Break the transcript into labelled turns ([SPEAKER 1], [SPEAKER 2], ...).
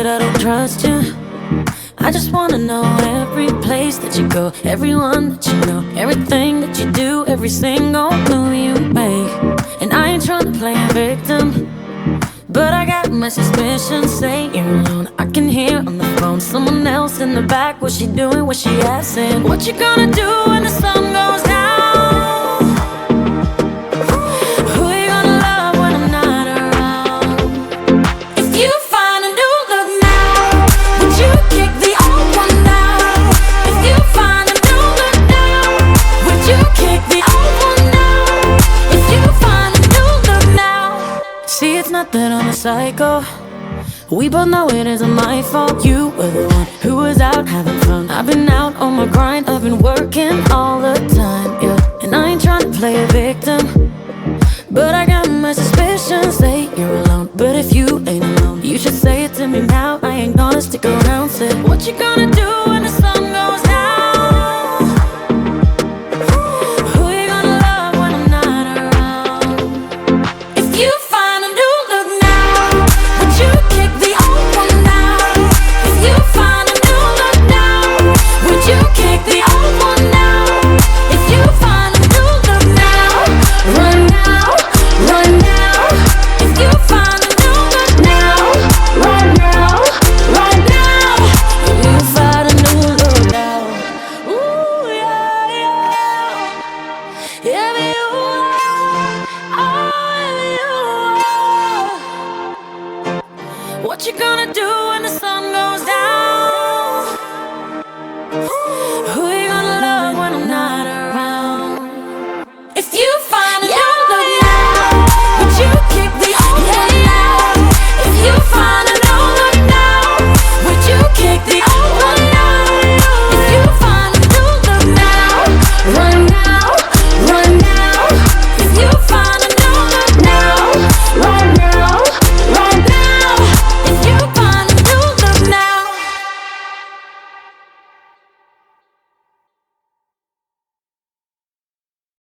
[SPEAKER 1] that I don't trust you. I just wanna know every place that you go, everyone that you know, everything that you do, every single move you make. And I ain't trying to play a victim, but I got my suspicions. Say you're alone, I can hear on the phone someone else in the back. What's she doing, what she asking? What you gonna do when the sun goes down? Who you gonna love when I'm not around? If you find a new look now, would you kick the old one down? If you find a new look now, would you kick the old one down? If you find a new look now. See, it's not that I'm a psycho, we both know it isn't my fault. You were the one who was out having fun. I've been out on my grind, I've been working all the time, yeah. And I ain't trying to play a victim, but I got my suspicions. Say you're alone, but if you ain't alone, you should say it to me now. I ain't gonna stick around. Say, what you gonna do